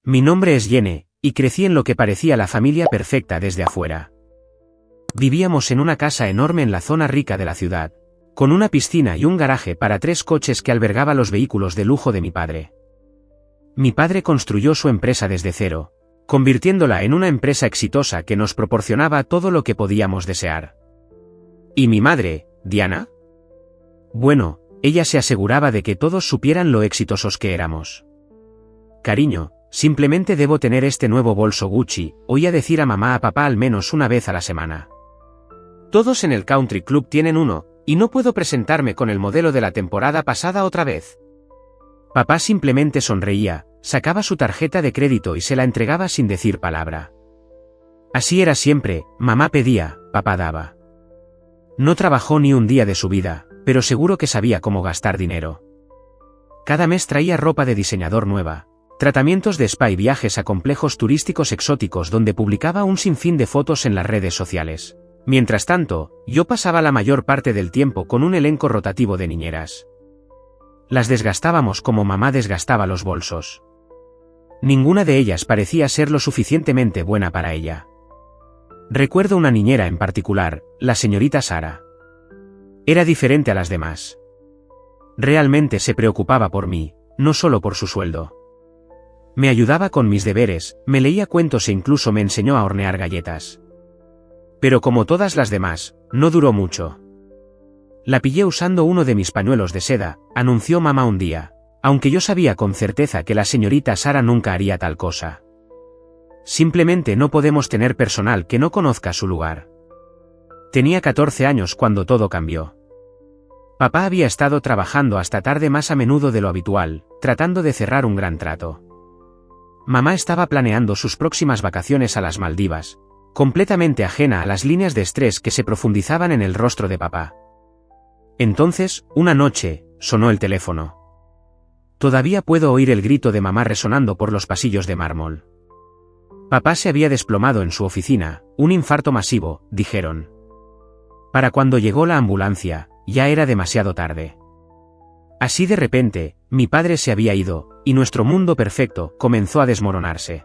Mi nombre es Yene, y crecí en lo que parecía la familia perfecta desde afuera. Vivíamos en una casa enorme en la zona rica de la ciudad, con una piscina y un garaje para 3 coches que albergaba los vehículos de lujo de mi padre. Mi padre construyó su empresa desde cero, convirtiéndola en una empresa exitosa que nos proporcionaba todo lo que podíamos desear. ¿Y mi madre, Diana? Bueno, ella se aseguraba de que todos supieran lo exitosos que éramos. Cariño, simplemente debo tener este nuevo bolso Gucci, oía decir a mamá a papá al menos una vez a la semana. Todos en el Country Club tienen uno, y no puedo presentarme con el modelo de la temporada pasada otra vez. Papá simplemente sonreía, sacaba su tarjeta de crédito y se la entregaba sin decir palabra. Así era siempre, mamá pedía, papá daba. No trabajó ni un día de su vida, pero seguro que sabía cómo gastar dinero. Cada mes traía ropa de diseñador nueva, tratamientos de spa y viajes a complejos turísticos exóticos donde publicaba un sinfín de fotos en las redes sociales. Mientras tanto, yo pasaba la mayor parte del tiempo con un elenco rotativo de niñeras. Las desgastábamos como mamá desgastaba los bolsos. Ninguna de ellas parecía ser lo suficientemente buena para ella. Recuerdo una niñera en particular, la señorita Sara. Era diferente a las demás. Realmente se preocupaba por mí, no solo por su sueldo. Me ayudaba con mis deberes, me leía cuentos e incluso me enseñó a hornear galletas. Pero como todas las demás, no duró mucho. La pillé usando uno de mis pañuelos de seda, anunció mamá un día, aunque yo sabía con certeza que la señorita Sara nunca haría tal cosa. Simplemente no podemos tener personal que no conozca su lugar. Tenía 14 años cuando todo cambió. Papá había estado trabajando hasta tarde más a menudo de lo habitual, tratando de cerrar un gran trato. Mamá estaba planeando sus próximas vacaciones a las Maldivas, completamente ajena a las líneas de estrés que se profundizaban en el rostro de papá. Entonces, una noche, sonó el teléfono. Todavía puedo oír el grito de mamá resonando por los pasillos de mármol. Papá se había desplomado en su oficina, un infarto masivo, dijeron. Para cuando llegó la ambulancia, ya era demasiado tarde. Así de repente, mi padre se había ido, y nuestro mundo perfecto comenzó a desmoronarse.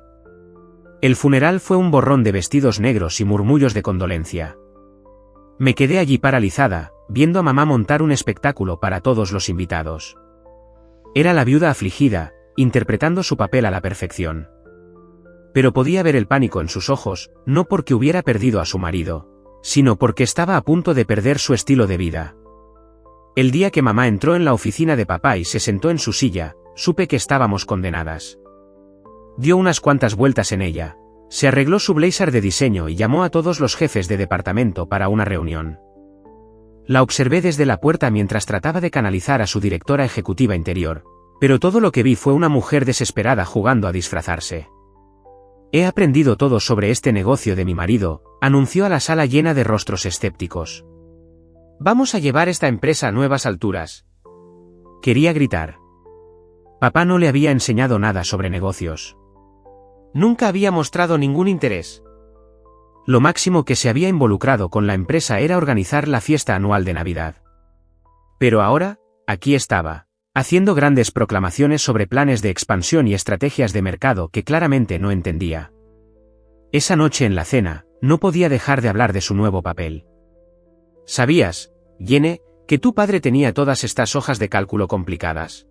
El funeral fue un borrón de vestidos negros y murmullos de condolencia. Me quedé allí paralizada, viendo a mamá montar un espectáculo para todos los invitados. Era la viuda afligida, interpretando su papel a la perfección. Pero podía ver el pánico en sus ojos, no porque hubiera perdido a su marido, sino porque estaba a punto de perder su estilo de vida. El día que mamá entró en la oficina de papá y se sentó en su silla, supe que estábamos condenadas. Dio unas cuantas vueltas en ella, se arregló su blazer de diseño y llamó a todos los jefes de departamento para una reunión. La observé desde la puerta mientras trataba de canalizar a su directora ejecutiva interior, pero todo lo que vi fue una mujer desesperada jugando a disfrazarse. He aprendido todo sobre este negocio de mi marido, anunció a la sala llena de rostros escépticos. Vamos a llevar esta empresa a nuevas alturas. Quería gritar. Papá no le había enseñado nada sobre negocios. Nunca había mostrado ningún interés. Lo máximo que se había involucrado con la empresa era organizar la fiesta anual de Navidad. Pero ahora, aquí estaba, haciendo grandes proclamaciones sobre planes de expansión y estrategias de mercado que claramente no entendía. Esa noche en la cena, no podía dejar de hablar de su nuevo papel. ¿Sabías, Yene, que tu padre tenía todas estas hojas de cálculo complicadas?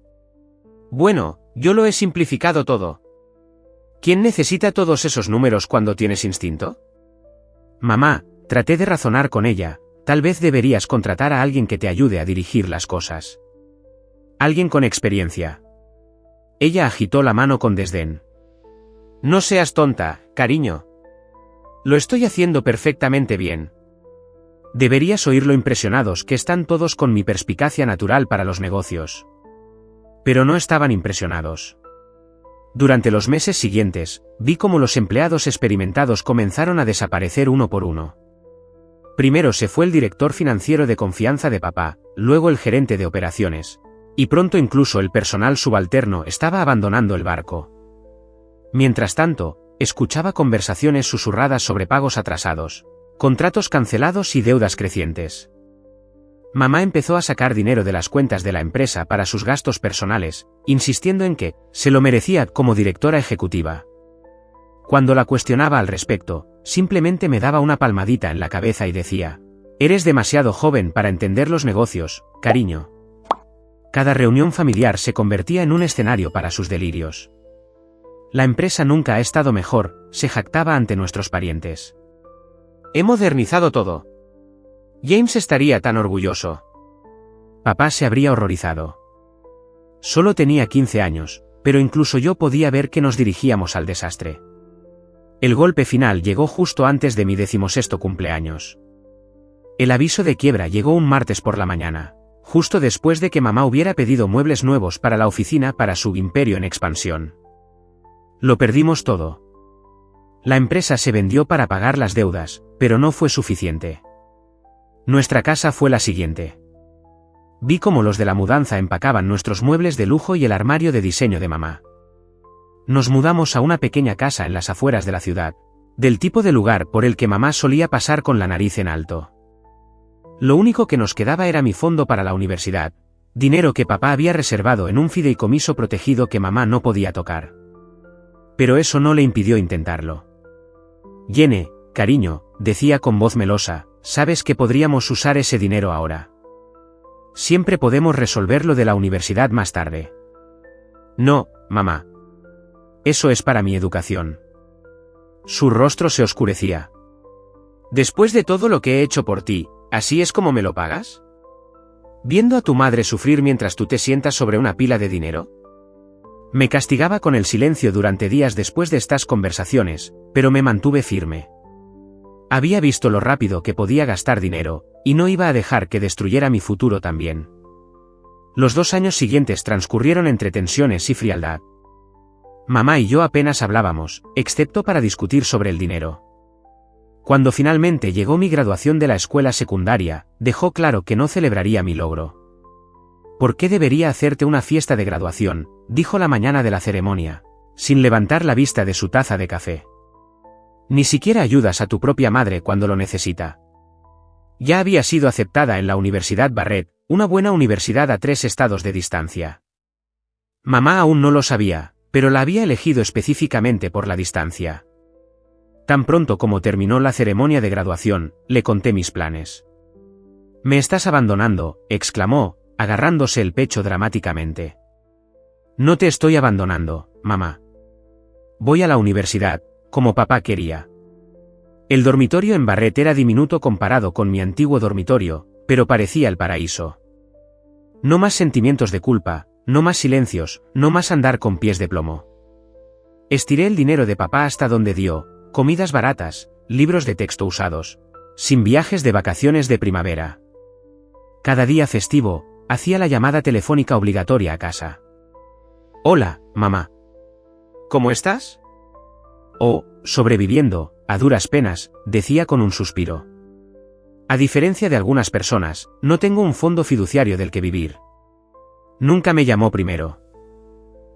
Bueno, yo lo he simplificado todo. ¿Quién necesita todos esos números cuando tienes instinto? Mamá, traté de razonar con ella, tal vez deberías contratar a alguien que te ayude a dirigir las cosas. Alguien con experiencia. Ella agitó la mano con desdén. No seas tonta, cariño. Lo estoy haciendo perfectamente bien. Deberías oír lo impresionados que están todos con mi perspicacia natural para los negocios. Pero no estaban impresionados. Durante los meses siguientes, vi cómo los empleados experimentados comenzaron a desaparecer uno por uno. Primero se fue el director financiero de confianza de papá, luego el gerente de operaciones, y pronto incluso el personal subalterno estaba abandonando el barco. Mientras tanto, escuchaba conversaciones susurradas sobre pagos atrasados, contratos cancelados y deudas crecientes. Mamá empezó a sacar dinero de las cuentas de la empresa para sus gastos personales, insistiendo en que se lo merecía como directora ejecutiva. Cuando la cuestionaba al respecto, simplemente me daba una palmadita en la cabeza y decía: «Eres demasiado joven para entender los negocios, cariño». Cada reunión familiar se convertía en un escenario para sus delirios. «La empresa nunca ha estado mejor», se jactaba ante nuestros parientes. «He modernizado todo. James estaría tan orgulloso». Papá se habría horrorizado. Solo tenía 15 años, pero incluso yo podía ver que nos dirigíamos al desastre. El golpe final llegó justo antes de mi 16º cumpleaños. El aviso de quiebra llegó un martes por la mañana, justo después de que mamá hubiera pedido muebles nuevos para la oficina para su imperio en expansión. Lo perdimos todo. La empresa se vendió para pagar las deudas, pero no fue suficiente. Nuestra casa fue la siguiente. Vi cómo los de la mudanza empacaban nuestros muebles de lujo y el armario de diseño de mamá. Nos mudamos a una pequeña casa en las afueras de la ciudad, del tipo de lugar por el que mamá solía pasar con la nariz en alto. Lo único que nos quedaba era mi fondo para la universidad, dinero que papá había reservado en un fideicomiso protegido que mamá no podía tocar. Pero eso no le impidió intentarlo. «Jenny, cariño», decía con voz melosa, «sabes que podríamos usar ese dinero ahora. Siempre podemos resolver lo de la universidad más tarde». «No, mamá. Eso es para mi educación». Su rostro se oscurecía. «¿Después de todo lo que he hecho por ti, así es como me lo pagas? ¿Viendo a tu madre sufrir mientras tú te sientas sobre una pila de dinero?». Me castigaba con el silencio durante días después de estas conversaciones, pero me mantuve firme. Había visto lo rápido que podía gastar dinero, y no iba a dejar que destruyera mi futuro también. Los 2 años siguientes transcurrieron entre tensiones y frialdad. Mamá y yo apenas hablábamos, excepto para discutir sobre el dinero. Cuando finalmente llegó mi graduación de la escuela secundaria, dejó claro que no celebraría mi logro. «¿Por qué debería hacerte una fiesta de graduación?», dijo la mañana de la ceremonia, sin levantar la vista de su taza de café. «Ni siquiera ayudas a tu propia madre cuando lo necesita». Ya había sido aceptada en la Universidad Barrett, una buena universidad a 3 estados de distancia. Mamá aún no lo sabía, pero la había elegido específicamente por la distancia. Tan pronto como terminó la ceremonia de graduación, le conté mis planes. «Me estás abandonando», exclamó, agarrándose el pecho dramáticamente. «No te estoy abandonando, mamá. Voy a la universidad, como papá quería». El dormitorio en Barrett era diminuto comparado con mi antiguo dormitorio, pero parecía el paraíso. No más sentimientos de culpa, no más silencios, no más andar con pies de plomo. Estiré el dinero de papá hasta donde dio, comidas baratas, libros de texto usados, sin viajes de vacaciones de primavera. Cada día festivo, hacía la llamada telefónica obligatoria a casa. «Hola, mamá. ¿Cómo estás?». «Oh, sobreviviendo, a duras penas», decía con un suspiro. «A diferencia de algunas personas, no tengo un fondo fiduciario del que vivir». Nunca me llamó primero.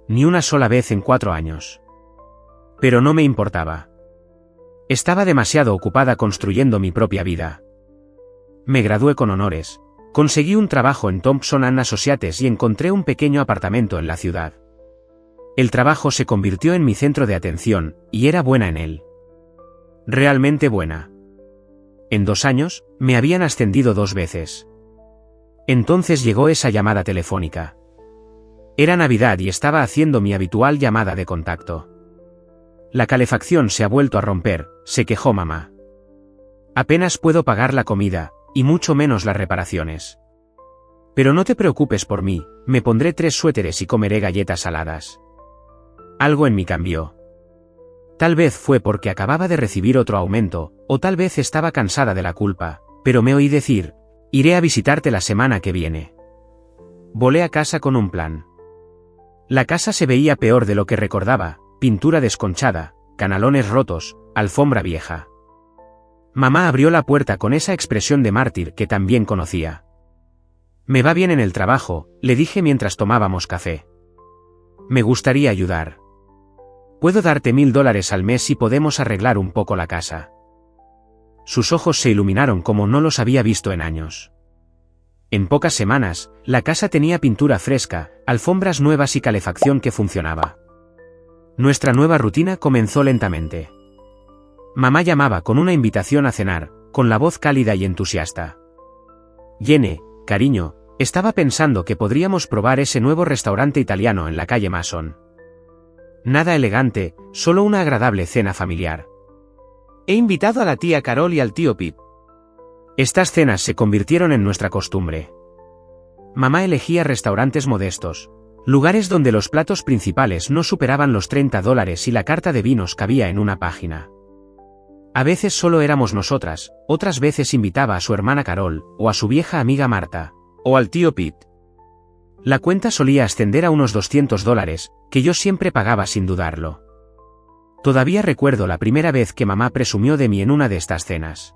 Ni una sola vez en 4 años. Pero no me importaba. Estaba demasiado ocupada construyendo mi propia vida. Me gradué con honores. Conseguí un trabajo en Thompson & Associates y encontré un pequeño apartamento en la ciudad. El trabajo se convirtió en mi centro de atención, y era buena en él. Realmente buena. En 2 años, me habían ascendido 2 veces. Entonces llegó esa llamada telefónica. Era Navidad y estaba haciendo mi habitual llamada de contacto. «La calefacción se ha vuelto a romper», se quejó mamá. «Apenas puedo pagar la comida, y mucho menos las reparaciones. Pero no te preocupes por mí, me pondré 3 suéteres y comeré galletas saladas». Algo en mí cambió. Tal vez fue porque acababa de recibir otro aumento, o tal vez estaba cansada de la culpa, pero me oí decir: «Iré a visitarte la semana que viene». Volé a casa con un plan. La casa se veía peor de lo que recordaba: pintura desconchada, canalones rotos, alfombra vieja. Mamá abrió la puerta con esa expresión de mártir que también conocía. «Me va bien en el trabajo», le dije mientras tomábamos café. «Me gustaría ayudar. Puedo darte $1000 al mes y podemos arreglar un poco la casa». Sus ojos se iluminaron como no los había visto en años. En pocas semanas, la casa tenía pintura fresca, alfombras nuevas y calefacción que funcionaba. Nuestra nueva rutina comenzó lentamente. Mamá llamaba con una invitación a cenar, con la voz cálida y entusiasta. Jenny, cariño, estaba pensando que podríamos probar ese nuevo restaurante italiano en la calle Mason. Nada elegante, solo una agradable cena familiar. He invitado a la tía Carol y al tío Pip. Estas cenas se convirtieron en nuestra costumbre. Mamá elegía restaurantes modestos, lugares donde los platos principales no superaban los $30 y la carta de vinos cabía en una página. A veces solo éramos nosotras, otras veces invitaba a su hermana Carol, o a su vieja amiga Marta, o al tío Pete. La cuenta solía ascender a unos $200, que yo siempre pagaba sin dudarlo. Todavía recuerdo la primera vez que mamá presumió de mí en una de estas cenas.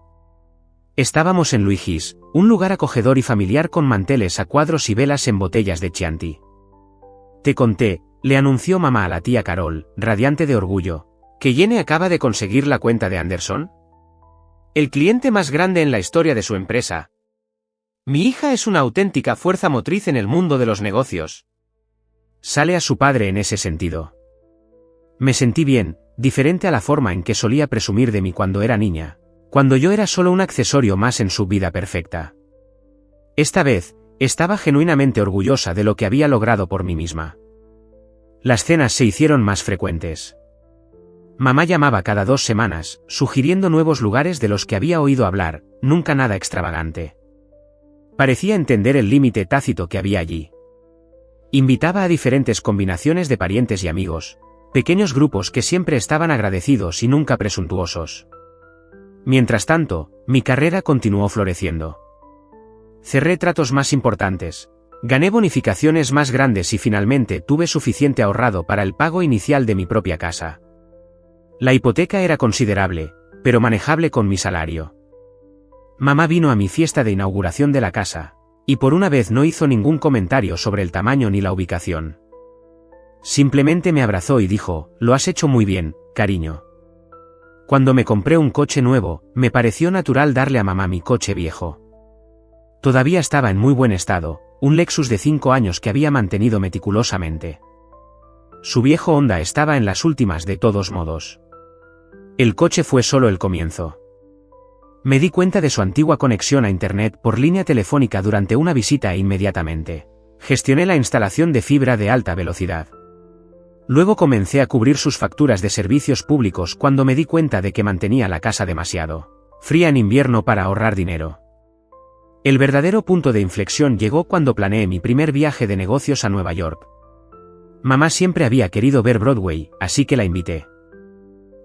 Estábamos en Luigi's, un lugar acogedor y familiar con manteles a cuadros y velas en botellas de Chianti. Te conté, le anunció mamá a la tía Carol, radiante de orgullo, que Jenny acaba de conseguir la cuenta de Anderson. El cliente más grande en la historia de su empresa. Mi hija es una auténtica fuerza motriz en el mundo de los negocios. Sale a su padre en ese sentido. Me sentí bien, diferente a la forma en que solía presumir de mí cuando era niña, cuando yo era solo un accesorio más en su vida perfecta. Esta vez, estaba genuinamente orgullosa de lo que había logrado por mí misma. Las cenas se hicieron más frecuentes. Mamá llamaba cada 2 semanas, sugiriendo nuevos lugares de los que había oído hablar, nunca nada extravagante. Parecía entender el límite tácito que había allí. Invitaba a diferentes combinaciones de parientes y amigos, pequeños grupos que siempre estaban agradecidos y nunca presuntuosos. Mientras tanto, mi carrera continuó floreciendo. Cerré tratos más importantes, gané bonificaciones más grandes y finalmente tuve suficiente ahorrado para el pago inicial de mi propia casa. La hipoteca era considerable, pero manejable con mi salario. Mamá vino a mi fiesta de inauguración de la casa, y por una vez no hizo ningún comentario sobre el tamaño ni la ubicación. Simplemente me abrazó y dijo, «Lo has hecho muy bien, cariño». Cuando me compré un coche nuevo, me pareció natural darle a mamá mi coche viejo. Todavía estaba en muy buen estado, un Lexus de 5 años que había mantenido meticulosamente. Su viejo Honda estaba en las últimas de todos modos. El coche fue solo el comienzo. Me di cuenta de su antigua conexión a Internet por línea telefónica durante una visita e inmediatamente gestioné la instalación de fibra de alta velocidad. Luego comencé a cubrir sus facturas de servicios públicos cuando me di cuenta de que mantenía la casa demasiado fría en invierno para ahorrar dinero. El verdadero punto de inflexión llegó cuando planeé mi primer viaje de negocios a Nueva York. Mamá siempre había querido ver Broadway, así que la invité.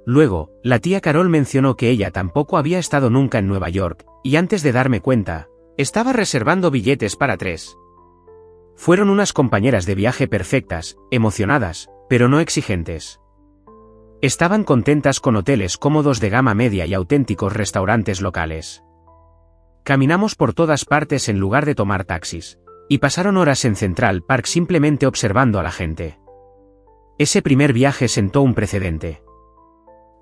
Luego, la tía Carol mencionó que ella tampoco había estado nunca en Nueva York, y antes de darme cuenta, estaba reservando billetes para 3. Fueron unas compañeras de viaje perfectas, emocionadas, pero no exigentes. Estaban contentas con hoteles cómodos de gama media y auténticos restaurantes locales. Caminamos por todas partes en lugar de tomar taxis, y pasaron horas en Central Park simplemente observando a la gente. Ese primer viaje sentó un precedente.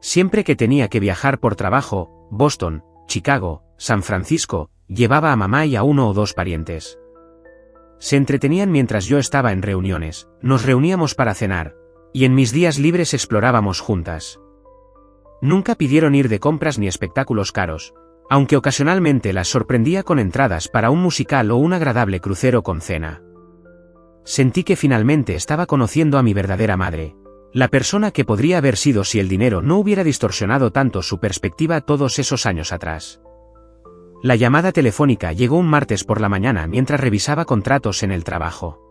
Siempre que tenía que viajar por trabajo, Boston, Chicago, San Francisco, llevaba a mamá y a 1 o 2 parientes. Se entretenían mientras yo estaba en reuniones, nos reuníamos para cenar, y en mis días libres explorábamos juntas. Nunca pidieron ir de compras ni espectáculos caros, aunque ocasionalmente las sorprendía con entradas para un musical o un agradable crucero con cena. Sentí que finalmente estaba conociendo a mi verdadera madre, la persona que podría haber sido si el dinero no hubiera distorsionado tanto su perspectiva todos esos años atrás. La llamada telefónica llegó un martes por la mañana mientras revisaba contratos en el trabajo.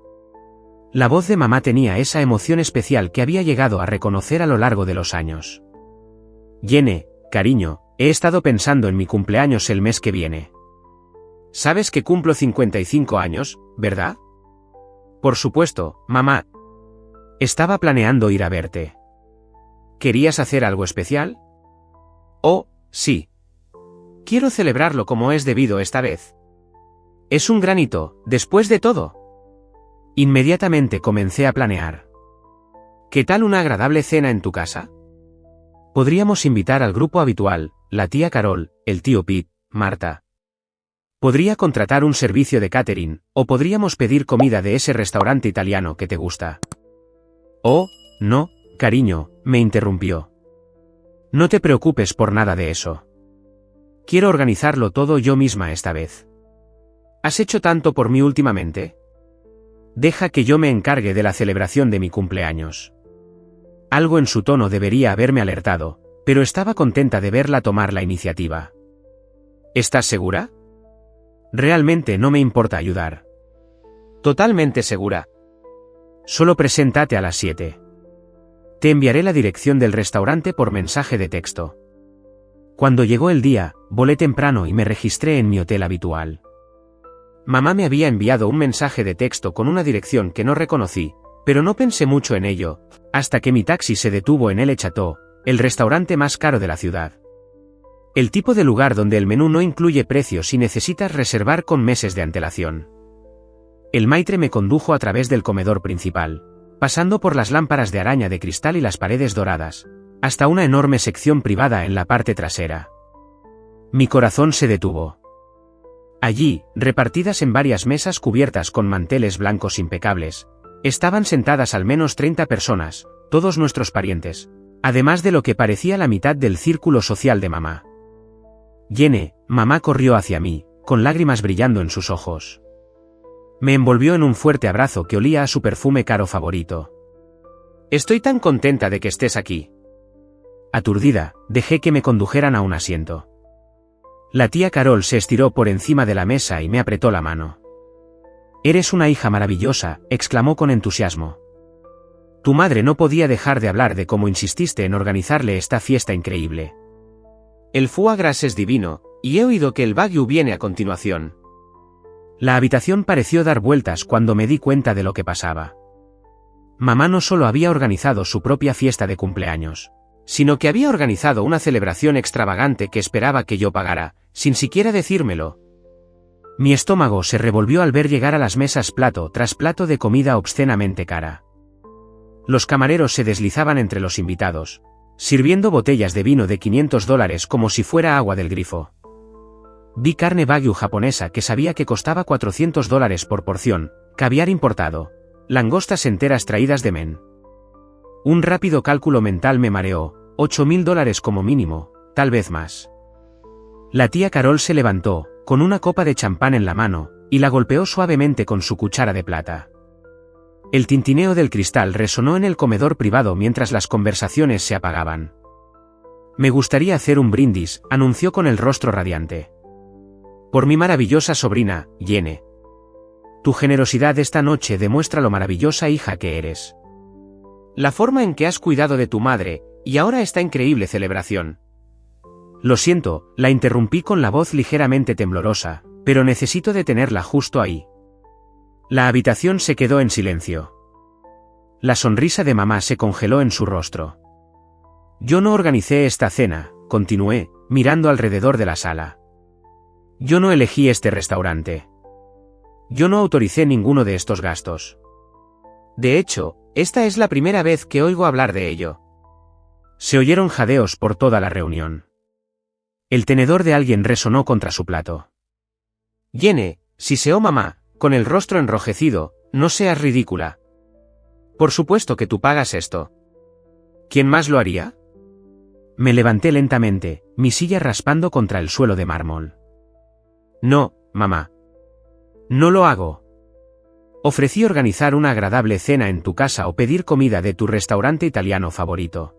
La voz de mamá tenía esa emoción especial que había llegado a reconocer a lo largo de los años. Jenny, cariño, he estado pensando en mi cumpleaños el mes que viene. Sabes que cumplo 55 años, ¿verdad? Por supuesto, mamá. Estaba planeando ir a verte. ¿Querías hacer algo especial? Oh, sí. Quiero celebrarlo como es debido esta vez. Es un gran hito, después de todo. Inmediatamente comencé a planear. ¿Qué tal una agradable cena en tu casa? Podríamos invitar al grupo habitual, la tía Carol, el tío Pete, Marta. Podría contratar un servicio de catering, o podríamos pedir comida de ese restaurante italiano que te gusta. Oh, no, cariño, me interrumpió. No te preocupes por nada de eso. Quiero organizarlo todo yo misma esta vez. ¿Has hecho tanto por mí últimamente? Deja que yo me encargue de la celebración de mi cumpleaños. Algo en su tono debería haberme alertado, pero estaba contenta de verla tomar la iniciativa. ¿Estás segura? Realmente no me importa ayudar. Totalmente segura. Solo preséntate a las 7. Te enviaré la dirección del restaurante por mensaje de texto. Cuando llegó el día, volé temprano y me registré en mi hotel habitual. Mamá me había enviado un mensaje de texto con una dirección que no reconocí, pero no pensé mucho en ello, hasta que mi taxi se detuvo en El Chateau, el restaurante más caro de la ciudad. El tipo de lugar donde el menú no incluye precios y necesitas reservar con meses de antelación. El maitre me condujo a través del comedor principal, pasando por las lámparas de araña de cristal y las paredes doradas, hasta una enorme sección privada en la parte trasera. Mi corazón se detuvo. Allí, repartidas en varias mesas cubiertas con manteles blancos impecables, estaban sentadas al menos 30 personas, todos nuestros parientes, además de lo que parecía la mitad del círculo social de mamá. Jenny, mamá corrió hacia mí, con lágrimas brillando en sus ojos. Me envolvió en un fuerte abrazo que olía a su perfume caro favorito. Estoy tan contenta de que estés aquí. Aturdida, dejé que me condujeran a un asiento. La tía Carol se estiró por encima de la mesa y me apretó la mano. Eres una hija maravillosa, exclamó con entusiasmo. Tu madre no podía dejar de hablar de cómo insististe en organizarle esta fiesta increíble. El foie gras es divino, y he oído que el wagyu viene a continuación. La habitación pareció dar vueltas cuando me di cuenta de lo que pasaba. Mamá no solo había organizado su propia fiesta de cumpleaños, sino que había organizado una celebración extravagante que esperaba que yo pagara, sin siquiera decírmelo. Mi estómago se revolvió al ver llegar a las mesas plato tras plato de comida obscenamente cara. Los camareros se deslizaban entre los invitados, sirviendo botellas de vino de $500 como si fuera agua del grifo. Vi carne wagyu japonesa que sabía que costaba $400 por porción, caviar importado, langostas enteras traídas de Men. Un rápido cálculo mental me mareó, $8.000 como mínimo, tal vez más. La tía Carol se levantó, con una copa de champán en la mano, y la golpeó suavemente con su cuchara de plata. El tintineo del cristal resonó en el comedor privado mientras las conversaciones se apagaban. Me gustaría hacer un brindis, anunció con el rostro radiante. Por mi maravillosa sobrina, Jenny. Tu generosidad esta noche demuestra lo maravillosa hija que eres. La forma en que has cuidado de tu madre, y ahora esta increíble celebración. Lo siento, la interrumpí con la voz ligeramente temblorosa, pero necesito detenerla justo ahí. La habitación se quedó en silencio. La sonrisa de mamá se congeló en su rostro. Yo no organicé esta cena, continué, mirando alrededor de la sala. Yo no elegí este restaurante. Yo no autoricé ninguno de estos gastos. De hecho, esta es la primera vez que oigo hablar de ello. Se oyeron jadeos por toda la reunión. El tenedor de alguien resonó contra su plato. Jenny, siseó mamá, con el rostro enrojecido, no seas ridícula. Por supuesto que tú pagas esto. ¿Quién más lo haría? Me levanté lentamente, mi silla raspando contra el suelo de mármol. No, mamá. No lo hago. Ofrecí organizar una agradable cena en tu casa o pedir comida de tu restaurante italiano favorito.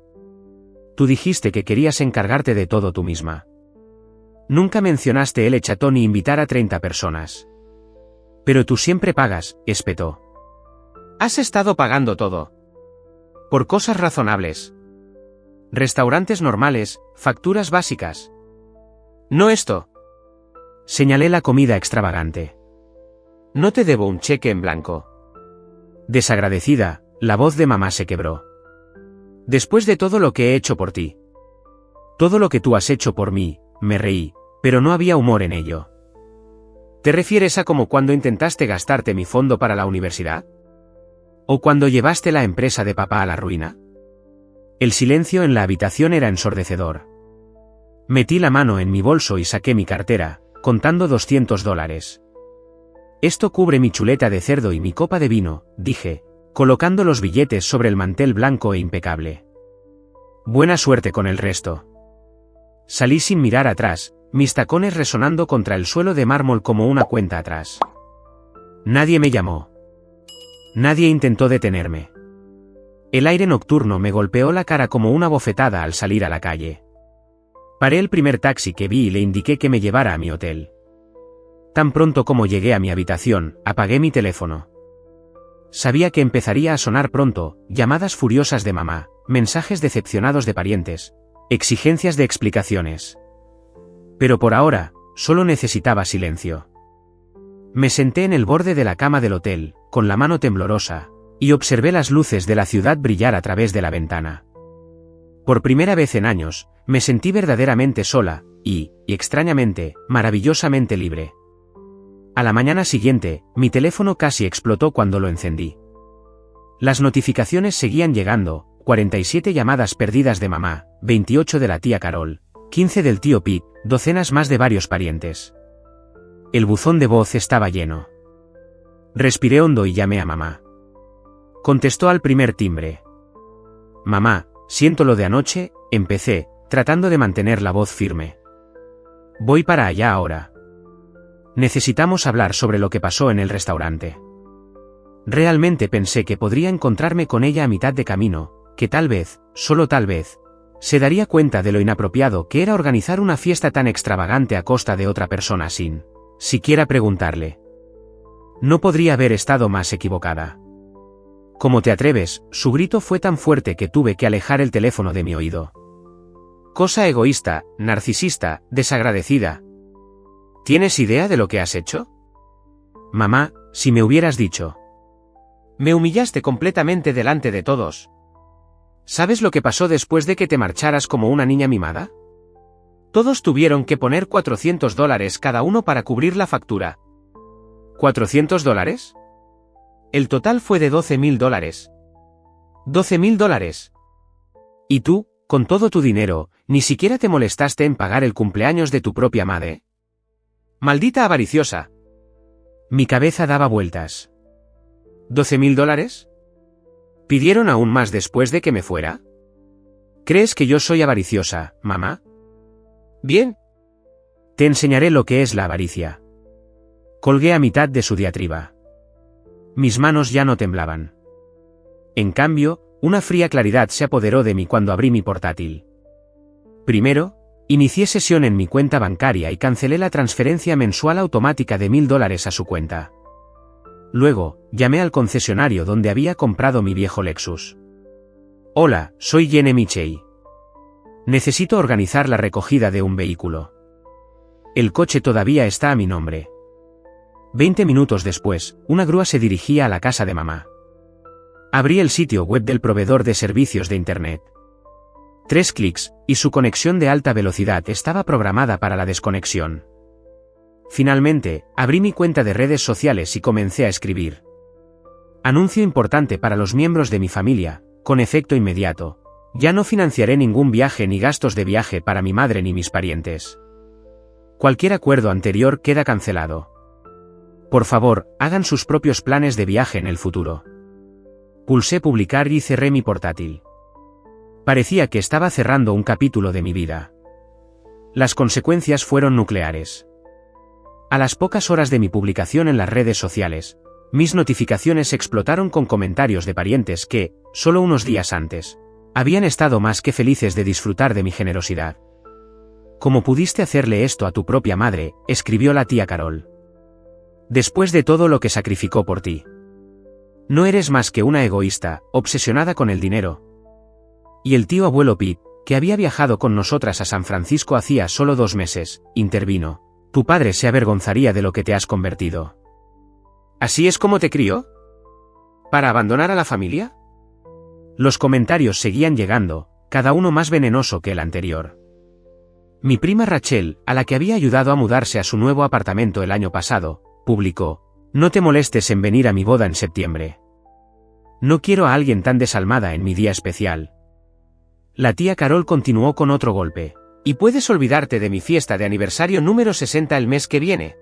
Tú dijiste que querías encargarte de todo tú misma. Nunca mencionaste El Chateau ni invitar a 30 personas. Pero tú siempre pagas, espetó. Has estado pagando todo. Por cosas razonables. Restaurantes normales, facturas básicas. No esto. Señalé la comida extravagante. No te debo un cheque en blanco. Desagradecida, la voz de mamá se quebró. Después de todo lo que he hecho por ti. Todo lo que tú has hecho por mí, me reí, pero no había humor en ello. ¿Te refieres a como cuando intentaste gastarte mi fondo para la universidad? ¿O cuando llevaste la empresa de papá a la ruina? El silencio en la habitación era ensordecedor. Metí la mano en mi bolso y saqué mi cartera, contando $200. Esto cubre mi chuleta de cerdo y mi copa de vino, dije, colocando los billetes sobre el mantel blanco e impecable. Buena suerte con el resto. Salí sin mirar atrás, mis tacones resonando contra el suelo de mármol como una cuenta atrás. Nadie me llamó. Nadie intentó detenerme. El aire nocturno me golpeó la cara como una bofetada al salir a la calle. Paré el primer taxi que vi y le indiqué que me llevara a mi hotel. Tan pronto como llegué a mi habitación, apagué mi teléfono. Sabía que empezaría a sonar pronto, llamadas furiosas de mamá, mensajes decepcionados de parientes, exigencias de explicaciones. Pero por ahora, solo necesitaba silencio. Me senté en el borde de la cama del hotel, con la mano temblorosa, y observé las luces de la ciudad brillar a través de la ventana. Por primera vez en años, me sentí verdaderamente sola, y extrañamente, maravillosamente libre. A la mañana siguiente, mi teléfono casi explotó cuando lo encendí. Las notificaciones seguían llegando, 47 llamadas perdidas de mamá, 28 de la tía Carol, 15 del tío Pete, docenas más de varios parientes. El buzón de voz estaba lleno. Respiré hondo y llamé a mamá. Contestó al primer timbre. Mamá, siento lo de anoche, empecé, tratando de mantener la voz firme. Voy para allá ahora. Necesitamos hablar sobre lo que pasó en el restaurante. Realmente pensé que podría encontrarme con ella a mitad de camino, que tal vez, solo tal vez, se daría cuenta de lo inapropiado que era organizar una fiesta tan extravagante a costa de otra persona sin siquiera preguntarle. No podría haber estado más equivocada. ¿Cómo te atreves? Su grito fue tan fuerte que tuve que alejar el teléfono de mi oído. Cosa egoísta, narcisista, desagradecida. ¿Tienes idea de lo que has hecho? Mamá, si me hubieras dicho. Me humillaste completamente delante de todos. ¿Sabes lo que pasó después de que te marcharas como una niña mimada? Todos tuvieron que poner $400 cada uno para cubrir la factura. ¿$400? El total fue de $12.000. $12.000. ¿Y tú, con todo tu dinero, ni siquiera te molestaste en pagar el cumpleaños de tu propia madre? ¡Maldita avariciosa! Mi cabeza daba vueltas. ¿$12.000? ¿Pidieron aún más después de que me fuera? ¿Crees que yo soy avariciosa, mamá? Bien. Te enseñaré lo que es la avaricia. Colgué a mitad de su diatriba. Mis manos ya no temblaban. En cambio, una fría claridad se apoderó de mí cuando abrí mi portátil. Primero, inicié sesión en mi cuenta bancaria y cancelé la transferencia mensual automática de $1.000 a su cuenta. Luego, llamé al concesionario donde había comprado mi viejo Lexus. Hola, soy Jenny Michei. Necesito organizar la recogida de un vehículo. El coche todavía está a mi nombre. 20 minutos después, una grúa se dirigía a la casa de mamá. Abrí el sitio web del proveedor de servicios de Internet. 3 clics, y su conexión de alta velocidad estaba programada para la desconexión. Finalmente, abrí mi cuenta de redes sociales y comencé a escribir. Anuncio importante para los miembros de mi familia, con efecto inmediato. Ya no financiaré ningún viaje ni gastos de viaje para mi madre ni mis parientes. Cualquier acuerdo anterior queda cancelado. Por favor, hagan sus propios planes de viaje en el futuro. Pulsé publicar y cerré mi portátil. Parecía que estaba cerrando un capítulo de mi vida. Las consecuencias fueron nucleares. A las pocas horas de mi publicación en las redes sociales, mis notificaciones explotaron con comentarios de parientes que, solo unos días antes, habían estado más que felices de disfrutar de mi generosidad. ¿Cómo pudiste hacerle esto a tu propia madre?, escribió la tía Carol. Después de todo lo que sacrificó por ti. No eres más que una egoísta, obsesionada con el dinero. Y el tío abuelo Pete, que había viajado con nosotras a San Francisco hacía solo 2 meses, intervino. Tu padre se avergonzaría de lo que te has convertido. ¿Así es como te crió? ¿Para abandonar a la familia? Los comentarios seguían llegando, cada uno más venenoso que el anterior. Mi prima Rachel, a la que había ayudado a mudarse a su nuevo apartamento el año pasado, publicó: no te molestes en venir a mi boda en septiembre. No quiero a alguien tan desalmada en mi día especial. La tía Carol continuó con otro golpe. Y puedes olvidarte de mi fiesta de aniversario número 60 el mes que viene.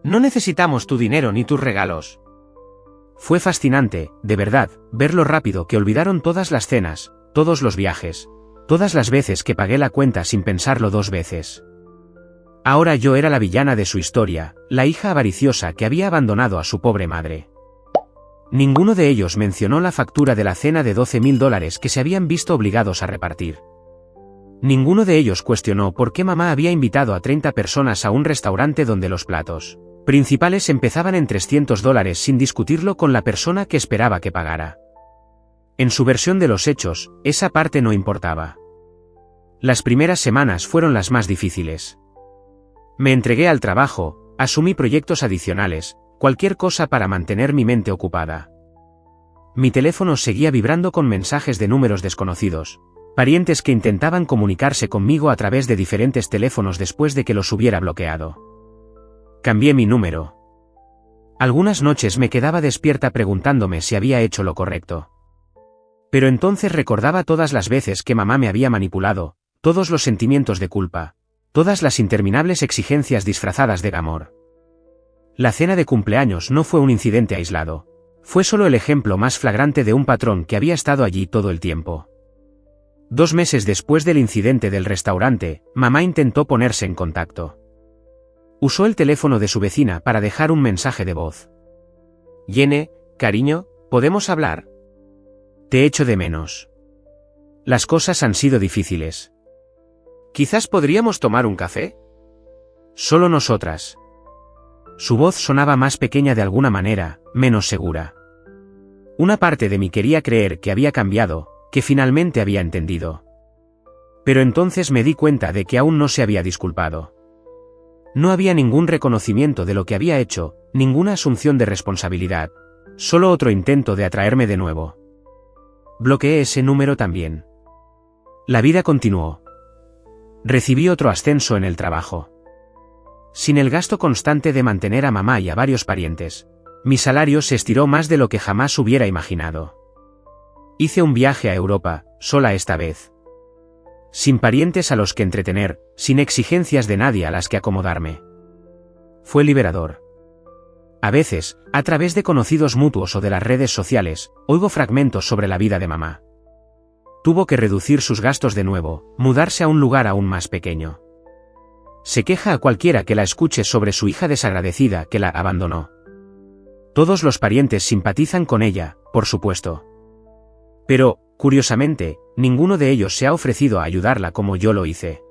No necesitamos tu dinero ni tus regalos. Fue fascinante, de verdad, ver lo rápido que olvidaron todas las cenas, todos los viajes, todas las veces que pagué la cuenta sin pensarlo 2 veces. Ahora yo era la villana de su historia, la hija avariciosa que había abandonado a su pobre madre. Ninguno de ellos mencionó la factura de la cena de $12.000 que se habían visto obligados a repartir. Ninguno de ellos cuestionó por qué mamá había invitado a 30 personas a un restaurante donde los platos principales empezaban en $300 sin discutirlo con la persona que esperaba que pagara. En su versión de los hechos, esa parte no importaba. Las primeras semanas fueron las más difíciles. Me entregué al trabajo, asumí proyectos adicionales, cualquier cosa para mantener mi mente ocupada. Mi teléfono seguía vibrando con mensajes de números desconocidos, parientes que intentaban comunicarse conmigo a través de diferentes teléfonos después de que los hubiera bloqueado. Cambié mi número. Algunas noches me quedaba despierta preguntándome si había hecho lo correcto. Pero entonces recordaba todas las veces que mamá me había manipulado, todos los sentimientos de culpa, todas las interminables exigencias disfrazadas de amor. La cena de cumpleaños no fue un incidente aislado. Fue solo el ejemplo más flagrante de un patrón que había estado allí todo el tiempo. 2 meses después del incidente del restaurante, mamá intentó ponerse en contacto. Usó el teléfono de su vecina para dejar un mensaje de voz. Yene, cariño, ¿podemos hablar? Te echo de menos. Las cosas han sido difíciles. ¿Quizás podríamos tomar un café? Solo nosotras. Su voz sonaba más pequeña de alguna manera, menos segura. Una parte de mí quería creer que había cambiado, que finalmente había entendido. Pero entonces me di cuenta de que aún no se había disculpado. No había ningún reconocimiento de lo que había hecho, ninguna asunción de responsabilidad, solo otro intento de atraerme de nuevo. Bloqueé ese número también. La vida continuó. Recibí otro ascenso en el trabajo. Sin el gasto constante de mantener a mamá y a varios parientes, mi salario se estiró más de lo que jamás hubiera imaginado. Hice un viaje a Europa, sola esta vez. Sin parientes a los que entretener, sin exigencias de nadie a las que acomodarme. Fue liberador. A veces, a través de conocidos mutuos o de las redes sociales, oigo fragmentos sobre la vida de mamá. Tuvo que reducir sus gastos de nuevo, mudarse a un lugar aún más pequeño. Se queja a cualquiera que la escuche sobre su hija desagradecida que la abandonó. Todos los parientes simpatizan con ella, por supuesto. Pero, curiosamente, ninguno de ellos se ha ofrecido a ayudarla como yo lo hice.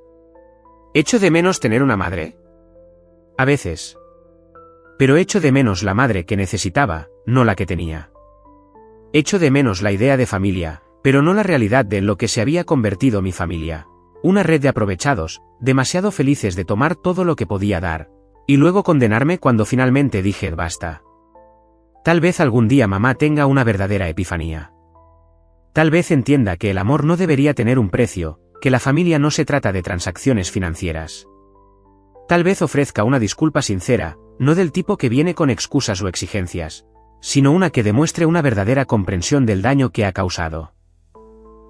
¿Echo de menos tener una madre? A veces. Pero echo de menos la madre que necesitaba, no la que tenía. Echo de menos la idea de familia, pero no la realidad de en lo que se había convertido mi familia. Una red de aprovechados, demasiado felices de tomar todo lo que podía dar, y luego condenarme cuando finalmente dije basta. Tal vez algún día mamá tenga una verdadera epifanía. Tal vez entienda que el amor no debería tener un precio, que la familia no se trata de transacciones financieras. Tal vez ofrezca una disculpa sincera, no del tipo que viene con excusas o exigencias, sino una que demuestre una verdadera comprensión del daño que ha causado.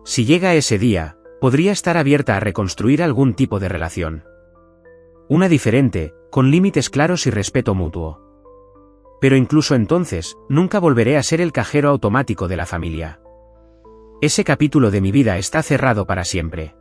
Si llega ese día, podría estar abierta a reconstruir algún tipo de relación. Una diferente, con límites claros y respeto mutuo. Pero incluso entonces, nunca volveré a ser el cajero automático de la familia. Ese capítulo de mi vida está cerrado para siempre.